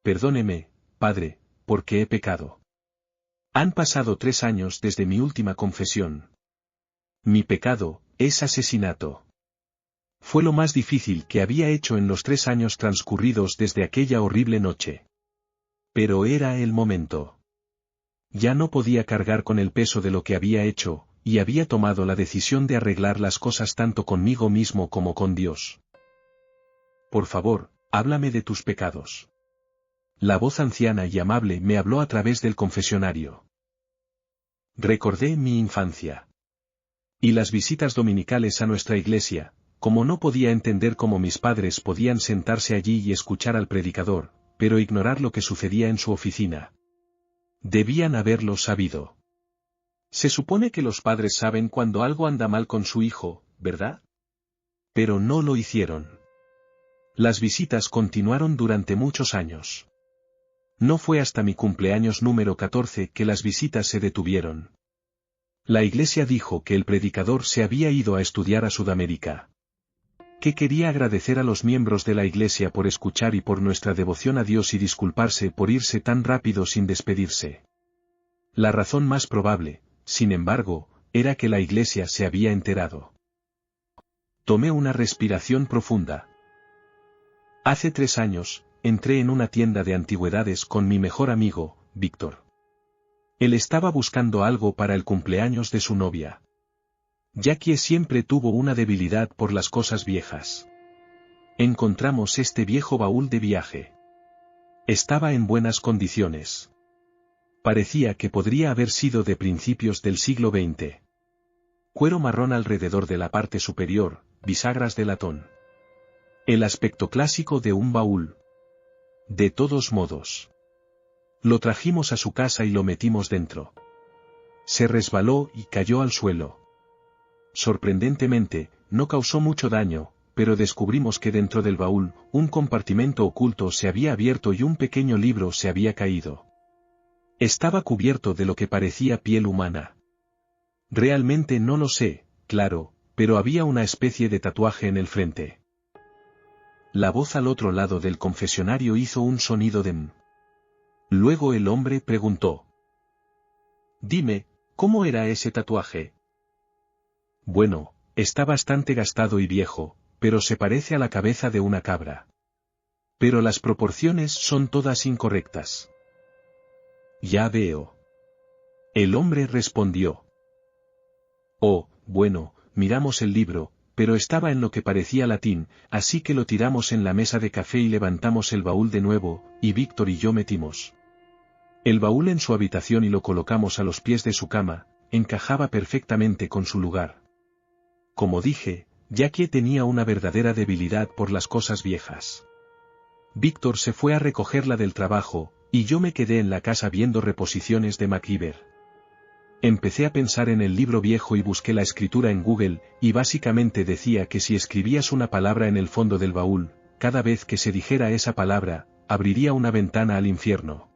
Perdóneme, padre, porque he pecado. Han pasado 3 años desde mi última confesión. Mi pecado es asesinato. Fue lo más difícil que había hecho en los 3 años transcurridos desde aquella horrible noche. Pero era el momento. Ya no podía cargar con el peso de lo que había hecho, y había tomado la decisión de arreglar las cosas tanto conmigo mismo como con Dios. Por favor, háblame de tus pecados. La voz anciana y amable me habló a través del confesionario. Recordé mi infancia. Y las visitas dominicales a nuestra iglesia, como no podía entender cómo mis padres podían sentarse allí y escuchar al predicador, pero ignorar lo que sucedía en su oficina. Debían haberlo sabido. Se supone que los padres saben cuando algo anda mal con su hijo, ¿verdad? Pero no lo hicieron. Las visitas continuaron durante muchos años. No fue hasta mi cumpleaños número 14 que las visitas se detuvieron. La iglesia dijo que el predicador se había ido a estudiar a Sudamérica. Que quería agradecer a los miembros de la iglesia por escuchar y por nuestra devoción a Dios y disculparse por irse tan rápido sin despedirse. La razón más probable, sin embargo, era que la iglesia se había enterado. Tomé una respiración profunda. Hace 3 años, entré en una tienda de antigüedades con mi mejor amigo, Víctor. Él estaba buscando algo para el cumpleaños de su novia. Jackie siempre tuvo una debilidad por las cosas viejas. Encontramos este viejo baúl de viaje. Estaba en buenas condiciones. Parecía que podría haber sido de principios del siglo XX. Cuero marrón alrededor de la parte superior, bisagras de latón. El aspecto clásico de un baúl. De todos modos. Lo trajimos a su casa y lo metimos dentro. Se resbaló y cayó al suelo. Sorprendentemente, no causó mucho daño, pero descubrimos que dentro del baúl, un compartimento oculto se había abierto y un pequeño libro se había caído. Estaba cubierto de lo que parecía piel humana. Realmente no lo sé, claro, pero había una especie de tatuaje en el frente. La voz al otro lado del confesionario hizo un sonido de m. Luego el hombre preguntó. Dime, ¿cómo era ese tatuaje? Bueno, está bastante gastado y viejo, pero se parece a la cabeza de una cabra. Pero las proporciones son todas incorrectas. Ya veo. El hombre respondió. Oh, bueno, miramos el libro, pero estaba en lo que parecía latín, así que lo tiramos en la mesa de café y levantamos el baúl de nuevo, y Víctor y yo metimos el baúl en su habitación y lo colocamos a los pies de su cama, encajaba perfectamente con su lugar. Como dije, Jackie tenía una verdadera debilidad por las cosas viejas. Víctor se fue a recogerla del trabajo, y yo me quedé en la casa viendo reposiciones de MacGyver. Empecé a pensar en el libro viejo y busqué la escritura en Google, y básicamente decía que si escribías una palabra en el fondo del baúl, cada vez que se dijera esa palabra, abriría una ventana al infierno.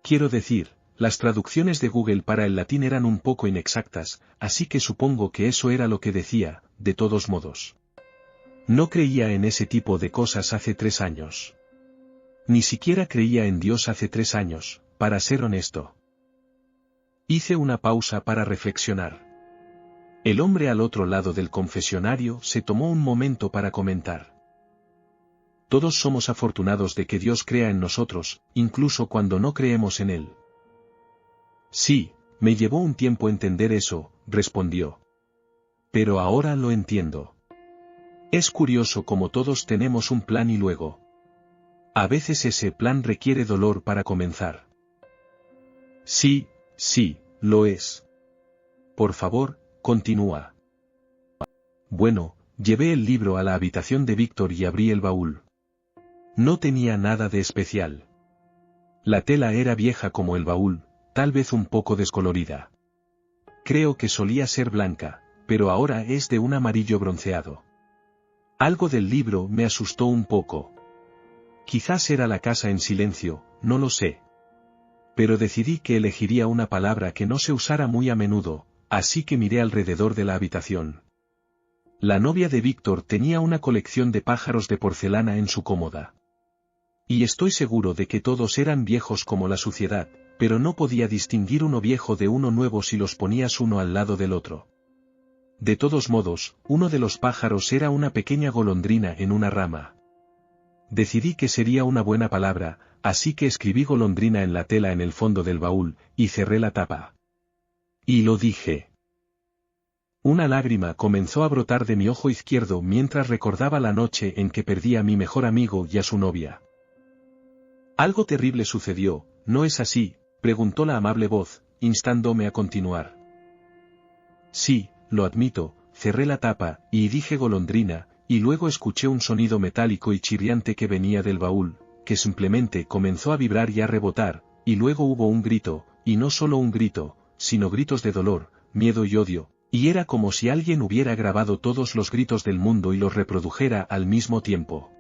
Quiero decir, las traducciones de Google para el latín eran un poco inexactas, así que supongo que eso era lo que decía, de todos modos. No creía en ese tipo de cosas hace 3 años. Ni siquiera creía en Dios hace 3 años, para ser honesto. Hice una pausa para reflexionar. El hombre al otro lado del confesionario se tomó un momento para comentar. Todos somos afortunados de que Dios crea en nosotros, incluso cuando no creemos en Él. Sí, me llevó un tiempo entender eso, respondió. Pero ahora lo entiendo. Es curioso cómo todos tenemos un plan y luego. A veces ese plan requiere dolor para comenzar. Sí, lo es. Por favor, continúa. Bueno, llevé el libro a la habitación de Víctor y abrí el baúl. No tenía nada de especial. La tela era vieja como el baúl, tal vez un poco descolorida. Creo que solía ser blanca, pero ahora es de un amarillo bronceado. Algo del libro me asustó un poco. Quizás era la casa en silencio, no lo sé. Pero decidí que elegiría una palabra que no se usara muy a menudo, así que miré alrededor de la habitación. La novia de Víctor tenía una colección de pájaros de porcelana en su cómoda. Y estoy seguro de que todos eran viejos como la suciedad, pero no podía distinguir uno viejo de uno nuevo si los ponías uno al lado del otro. De todos modos, uno de los pájaros era una pequeña golondrina en una rama. Decidí que sería una buena palabra, así que escribí golondrina en la tela en el fondo del baúl, y cerré la tapa. Y lo dije. Una lágrima comenzó a brotar de mi ojo izquierdo mientras recordaba la noche en que perdí a mi mejor amigo y a su novia. Algo terrible sucedió, ¿no es así?, preguntó la amable voz, instándome a continuar. Sí, lo admito, cerré la tapa, y dije golondrina, y luego escuché un sonido metálico y chirriante que venía del baúl, que simplemente comenzó a vibrar y a rebotar, y luego hubo un grito, y no solo un grito, sino gritos de dolor, miedo y odio, y era como si alguien hubiera grabado todos los gritos del mundo y los reprodujera al mismo tiempo.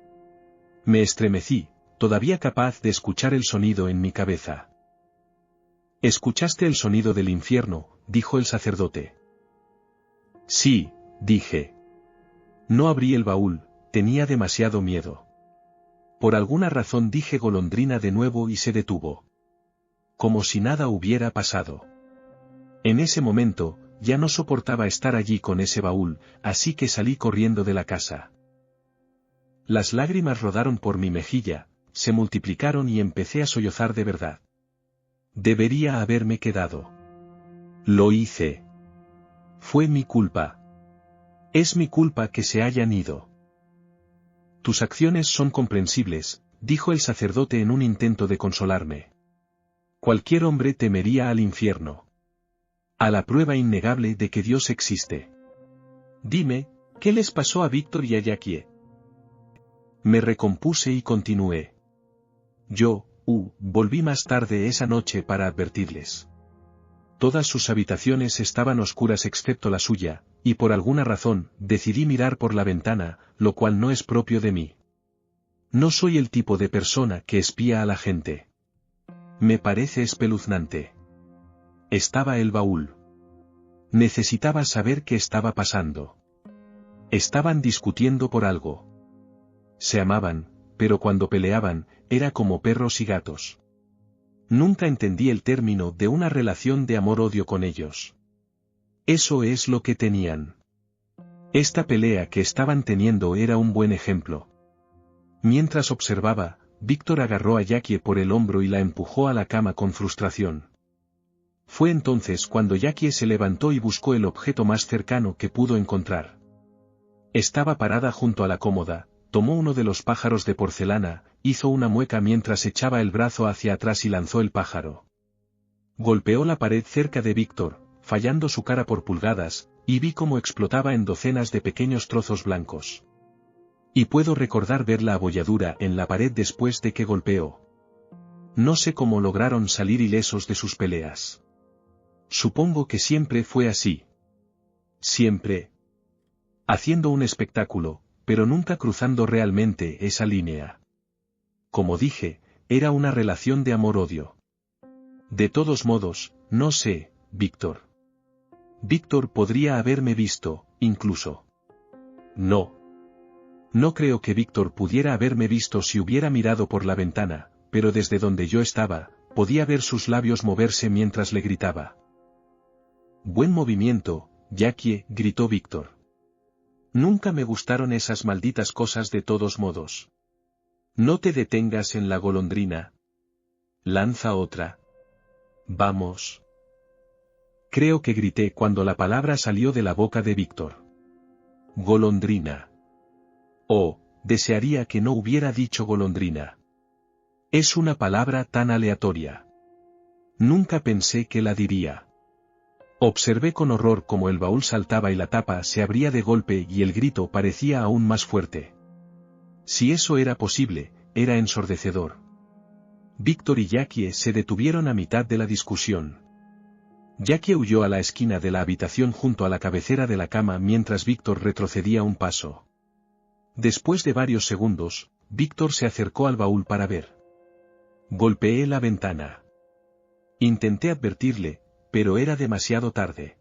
Me estremecí, todavía capaz de escuchar el sonido en mi cabeza. «¿Escuchaste el sonido del infierno?», dijo el sacerdote. Sí, dije. No abrí el baúl, tenía demasiado miedo. Por alguna razón dije golondrina de nuevo y se detuvo. Como si nada hubiera pasado. En ese momento, ya no soportaba estar allí con ese baúl, así que salí corriendo de la casa. Las lágrimas rodaron por mi mejilla, se multiplicaron y empecé a sollozar de verdad. Debería haberme quedado. Lo hice. Fue mi culpa. Es mi culpa que se hayan ido. Tus acciones son comprensibles, dijo el sacerdote en un intento de consolarme. Cualquier hombre temería al infierno. A la prueba innegable de que Dios existe. Dime, ¿qué les pasó a Víctor y a Jackie? Me recompuse y continué. Volví más tarde esa noche para advertirles. Todas sus habitaciones estaban oscuras excepto la suya, y por alguna razón, decidí mirar por la ventana, lo cual no es propio de mí. No soy el tipo de persona que espía a la gente. Me parece espeluznante. Estaba el baúl. Necesitaba saber qué estaba pasando. Estaban discutiendo por algo. Se amaban, pero cuando peleaban, era como perros y gatos. Nunca entendí el término de una relación de amor-odio con ellos. Eso es lo que tenían. Esta pelea que estaban teniendo era un buen ejemplo. Mientras observaba, Víctor agarró a Jackie por el hombro y la empujó a la cama con frustración. Fue entonces cuando Jackie se levantó y buscó el objeto más cercano que pudo encontrar. Estaba parada junto a la cómoda, tomó uno de los pájaros de porcelana, hizo una mueca mientras echaba el brazo hacia atrás y lanzó el pájaro. Golpeó la pared cerca de Víctor, fallando su cara por pulgadas, y vi cómo explotaba en docenas de pequeños trozos blancos. Y puedo recordar ver la abolladura en la pared después de que golpeó. No sé cómo lograron salir ilesos de sus peleas. Supongo que siempre fue así. Siempre. Haciendo un espectáculo, pero nunca cruzando realmente esa línea. Como dije, era una relación de amor-odio. De todos modos, no sé, Víctor. Víctor podría haberme visto, incluso. No. No creo que Víctor pudiera haberme visto si hubiera mirado por la ventana, pero desde donde yo estaba, podía ver sus labios moverse mientras le gritaba. Buen movimiento, Jackie, gritó Víctor. Nunca me gustaron esas malditas cosas de todos modos. No te detengas en la golondrina. Lanza otra. Vamos. Creo que grité cuando la palabra salió de la boca de Víctor. Golondrina. Oh, desearía que no hubiera dicho golondrina. Es una palabra tan aleatoria. Nunca pensé que la diría. Observé con horror cómo el baúl saltaba y la tapa se abría de golpe y el grito parecía aún más fuerte. Si eso era posible, era ensordecedor. Víctor y Jackie se detuvieron a mitad de la discusión. Jackie huyó a la esquina de la habitación junto a la cabecera de la cama mientras Víctor retrocedía un paso. Después de varios segundos, Víctor se acercó al baúl para ver. Golpeé la ventana. Intenté advertirle, pero era demasiado tarde.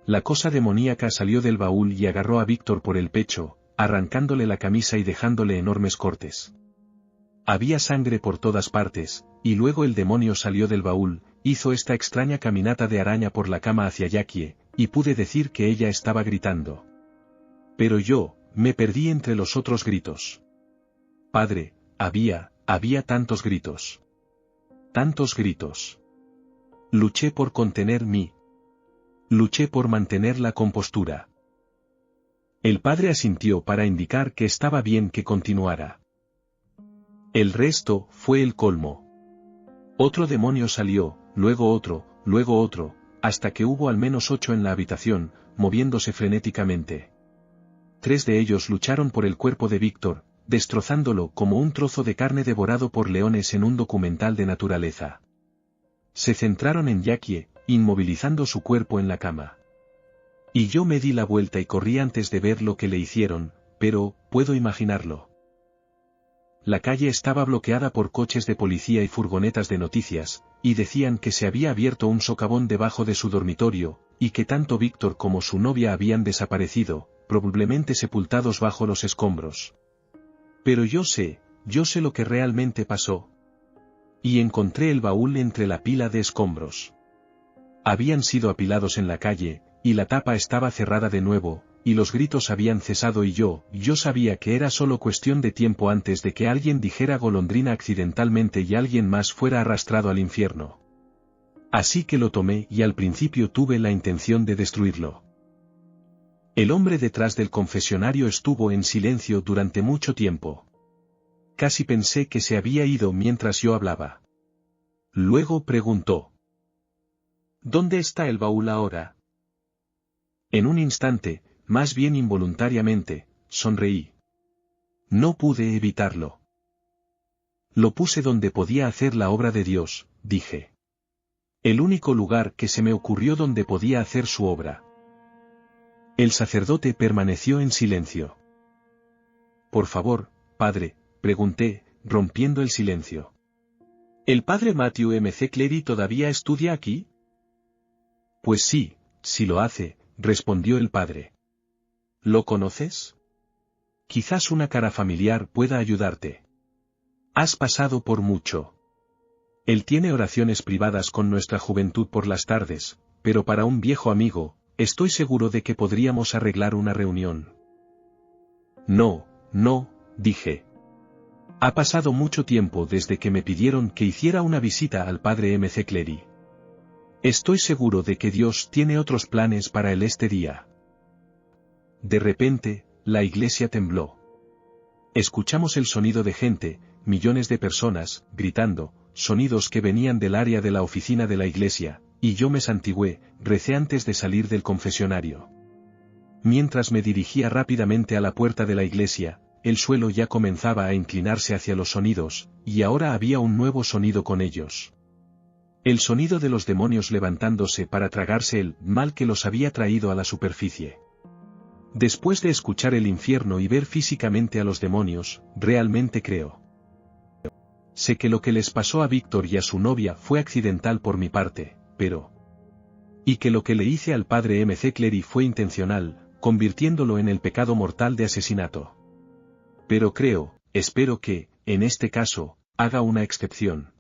La cosa demoníaca salió del baúl y agarró a Víctor por el pecho, arrancándole la camisa y dejándole enormes cortes. Había sangre por todas partes, y luego el demonio salió del baúl, hizo esta extraña caminata de araña por la cama hacia Jackie, y pude decir que ella estaba gritando. Pero yo, me perdí entre los otros gritos. Padre, había tantos gritos. Tantos gritos. Luché por contener Luché por mantener la compostura. El padre asintió para indicar que estaba bien que continuara. El resto fue el colmo. Otro demonio salió, luego otro, hasta que hubo al menos 8 en la habitación, moviéndose frenéticamente. 3 de ellos lucharon por el cuerpo de Víctor, destrozándolo como un trozo de carne devorado por leones en un documental de naturaleza. Se centraron en Jackie, inmovilizando su cuerpo en la cama. Y yo me di la vuelta y corrí antes de ver lo que le hicieron, pero, puedo imaginarlo. La calle estaba bloqueada por coches de policía y furgonetas de noticias, y decían que se había abierto un socavón debajo de su dormitorio, y que tanto Víctor como su novia habían desaparecido, probablemente sepultados bajo los escombros. Pero yo sé lo que realmente pasó. Y encontré el baúl entre la pila de escombros. Habían sido apilados en la calle, y la tapa estaba cerrada de nuevo, y los gritos habían cesado y yo sabía que era solo cuestión de tiempo antes de que alguien dijera golondrina accidentalmente y alguien más fuera arrastrado al infierno. Así que lo tomé y al principio tuve la intención de destruirlo. El hombre detrás del confesionario estuvo en silencio durante mucho tiempo. Casi pensé que se había ido mientras yo hablaba. Luego preguntó: ¿Dónde está el baúl ahora? En un instante, más bien involuntariamente, sonreí. No pude evitarlo. Lo puse donde podía hacer la obra de Dios, dije. El único lugar que se me ocurrió donde podía hacer su obra. El sacerdote permaneció en silencio. Por favor, padre, pregunté, rompiendo el silencio. ¿El padre Matthew M.C. Cleary todavía estudia aquí? Pues sí lo hace, respondió el padre. ¿Lo conoces? Quizás una cara familiar pueda ayudarte. Has pasado por mucho. Él tiene oraciones privadas con nuestra juventud por las tardes, pero para un viejo amigo, estoy seguro de que podríamos arreglar una reunión. No, dije. Ha pasado mucho tiempo desde que me pidieron que hiciera una visita al padre M.C. Cleary. Estoy seguro de que Dios tiene otros planes para él este día. De repente, la iglesia tembló. Escuchamos el sonido de gente, millones de personas, gritando, sonidos que venían del área de la oficina de la iglesia, y yo me santigué, recé antes de salir del confesionario. Mientras me dirigía rápidamente a la puerta de la iglesia, el suelo ya comenzaba a inclinarse hacia los sonidos, y ahora había un nuevo sonido con ellos. El sonido de los demonios levantándose para tragarse el mal que los había traído a la superficie. Después de escuchar el infierno y ver físicamente a los demonios, realmente creo. Sé que lo que les pasó a Víctor y a su novia fue accidental por mi parte, pero... Y que lo que le hice al padre M.C. Cleary fue intencional, convirtiéndolo en el pecado mortal de asesinato. Pero espero que, en este caso, haga una excepción.